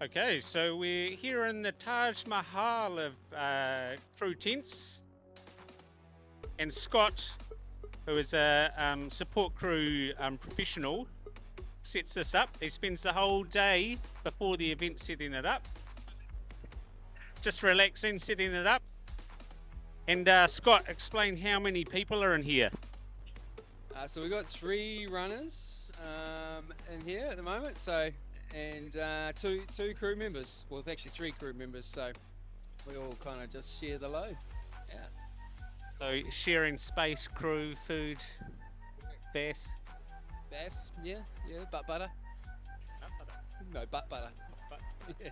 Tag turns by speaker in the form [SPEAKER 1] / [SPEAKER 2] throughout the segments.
[SPEAKER 1] Okay, so we're here in the Taj Mahal of crew tents, and Scott, who is a support crew professional, sets this up. He spends the whole day before the event setting it up, just relaxing, setting it up. And Scott, explain how many people are in here.
[SPEAKER 2] So we've got 3 runners in here at the moment. And two crew members. Well, actually 3 crew members. So we all kind of just share the load. Yeah.
[SPEAKER 1] So sharing space, crew, food, bass.
[SPEAKER 2] Bass. Yeah. Butt butter. No, butt butter. Yeah.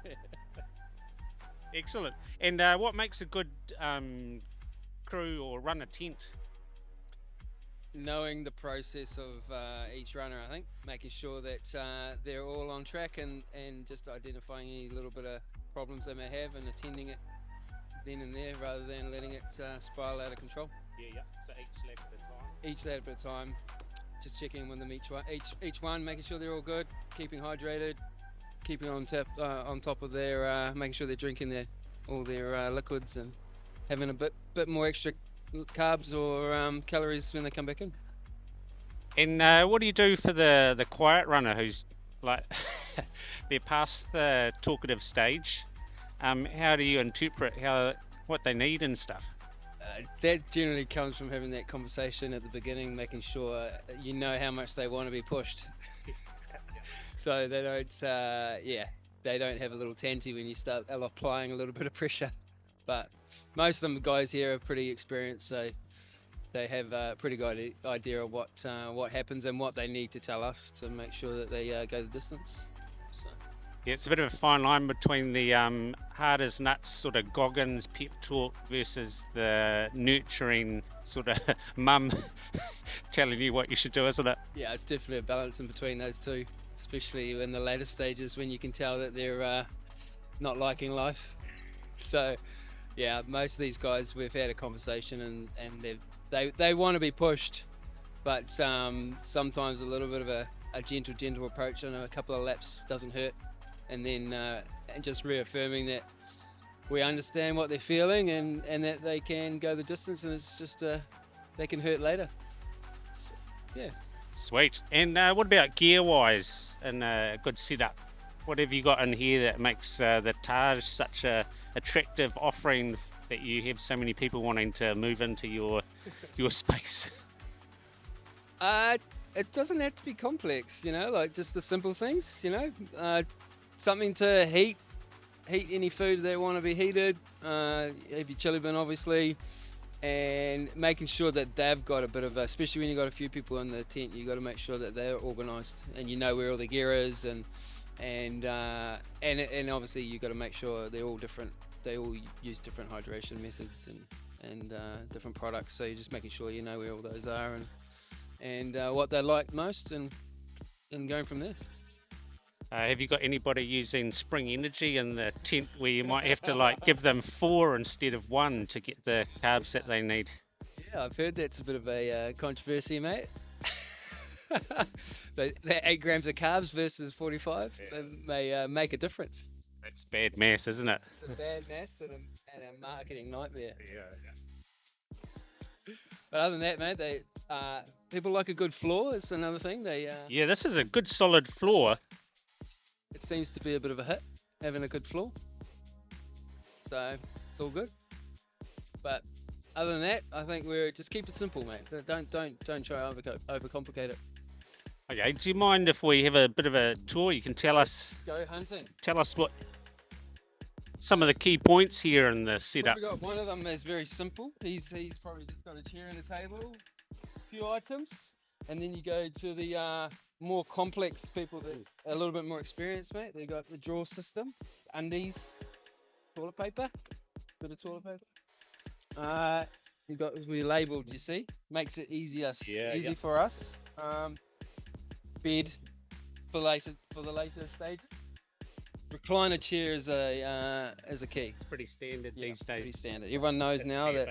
[SPEAKER 1] Excellent. And what makes a good crew or run a tent?
[SPEAKER 2] Knowing the process of each runner, I think, making sure that they're all on track and just identifying any little bit of problems they may have and attending it then and there rather than letting it spiral out of control.
[SPEAKER 1] Yeah. So each lap at a time.
[SPEAKER 2] Each lap at a time, just checking in with them each one, making sure they're all good, keeping hydrated, keeping on top of their, making sure they're drinking all their liquids and having a bit more extra carbs or calories when they come back in.
[SPEAKER 1] And what do you do for the quiet runner who's like they're past the talkative stage? How do you interpret what they need and stuff?
[SPEAKER 2] That generally comes from having that conversation at the beginning, making sure you know how much they want to be pushed, so they don't have a little tanty when you start applying a little bit of pressure. But most of them guys here are pretty experienced, so they have a pretty good idea of what happens and what they need to tell us to make sure that they go the distance. So.
[SPEAKER 1] Yeah, it's a bit of a fine line between the hard as nuts sort of Goggins pep talk versus the nurturing sort of mum telling you what you should do, isn't it?
[SPEAKER 2] Yeah, it's definitely a balance in between those two, especially in the later stages when you can tell that they're not liking life. So. Yeah, most of these guys, we've had a conversation and they want to be pushed, but sometimes a little bit of a gentle approach on a couple of laps doesn't hurt, and then and just reaffirming that we understand what they're feeling and that they can go the distance, and it's just they can hurt later. So, yeah.
[SPEAKER 1] Sweet. And what about gear-wise and a good setup? What have you got in here that makes the Taj such a attractive offering that you have so many people wanting to move into your space?
[SPEAKER 2] It doesn't have to be complex, like just the simple things, something to heat any food that want to be heated, have your chili bin obviously, and making sure that they've got a bit of especially when you've got a few people in the tent, you've got to make sure that they're organised and you know where all the gear is and obviously you've got to make sure they're all different. They all use different hydration methods and different products. So you're just making sure you know where all those are and what they like most, and going from there.
[SPEAKER 1] Have you got anybody using Spring Energy in the tent where you might have to give them 4 instead of 1 to get the carbs that they need?
[SPEAKER 2] Yeah, I've heard that's a bit of a controversy, mate. That 8 grams of carbs versus 45 may make a difference.
[SPEAKER 1] That's bad mass, isn't it?
[SPEAKER 2] It's a bad mass and a marketing nightmare.
[SPEAKER 1] Yeah.
[SPEAKER 2] But other than that, mate, people like a good floor. It's another thing.
[SPEAKER 1] Yeah, this is a good solid floor.
[SPEAKER 2] It seems to be a bit of a hit, having a good floor. So it's all good. But other than that, I think we're just keep it simple, mate. Don't try to overcomplicate it.
[SPEAKER 1] Okay, do you mind if we have a bit of a tour? You can tell us.
[SPEAKER 2] Go hunting.
[SPEAKER 1] Tell us what some of the key points here in the setup.
[SPEAKER 2] We got one of them is very simple. He's probably just got a chair and a table, a few items, and then you go to the more complex people that are a little bit more experienced, mate. They got the drawer system, undies, toilet paper, bit of toilet paper. We labelled, you see, makes it easy for us. Bed for the later stages. Recliner chair is a key.
[SPEAKER 1] It's pretty standard these days.
[SPEAKER 2] Pretty standard. Everyone knows now that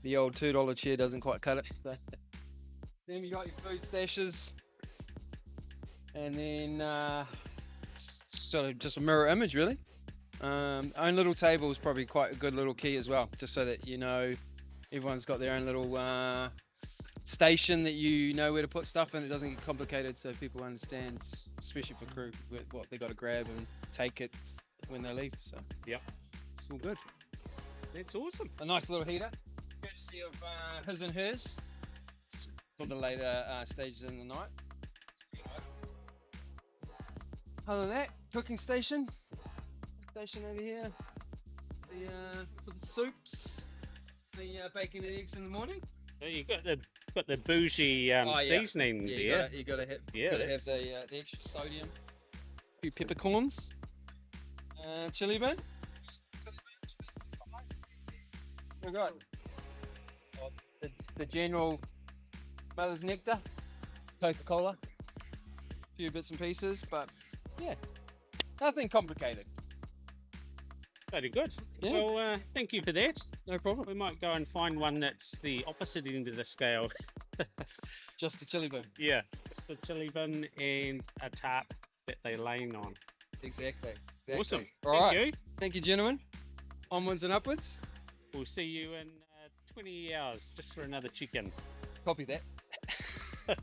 [SPEAKER 2] the old $2 chair doesn't quite cut it. So. Then you got your food stashes. And then sort of just a mirror image, really. Own little table is probably quite a good little key as well, just so that you know everyone's got their own little station that you know where to put stuff and it doesn't get complicated, so people understand, especially for crew, what they got to grab and take it when they leave. So
[SPEAKER 1] Yep.
[SPEAKER 2] it's all good.
[SPEAKER 1] That's awesome.
[SPEAKER 2] A nice little heater, courtesy of his and hers. It's for the later stages in the night. Other than that, cooking station over here. For the soups, the bacon and eggs in the morning.
[SPEAKER 1] So you got the bougie seasoning there.
[SPEAKER 2] You gotta have
[SPEAKER 1] that's-
[SPEAKER 2] the extra sodium. A few peppercorns, chili bean. We got the general mother's nectar, Coca-Cola, a few bits and pieces, but yeah, nothing complicated.
[SPEAKER 1] Very good.
[SPEAKER 2] Yeah.
[SPEAKER 1] Well, thank you for that.
[SPEAKER 2] No problem.
[SPEAKER 1] We might go and find one that's the opposite end of the scale.
[SPEAKER 2] Just the chili bean.
[SPEAKER 1] Yeah, just the chili bin and a tarp that they laying on.
[SPEAKER 2] Exactly.
[SPEAKER 1] Awesome.
[SPEAKER 2] All
[SPEAKER 1] Thank
[SPEAKER 2] right.
[SPEAKER 1] you.
[SPEAKER 2] Thank you, gentlemen. Onwards and upwards.
[SPEAKER 1] We'll see you in 20 hours just for another chicken.
[SPEAKER 2] Copy that.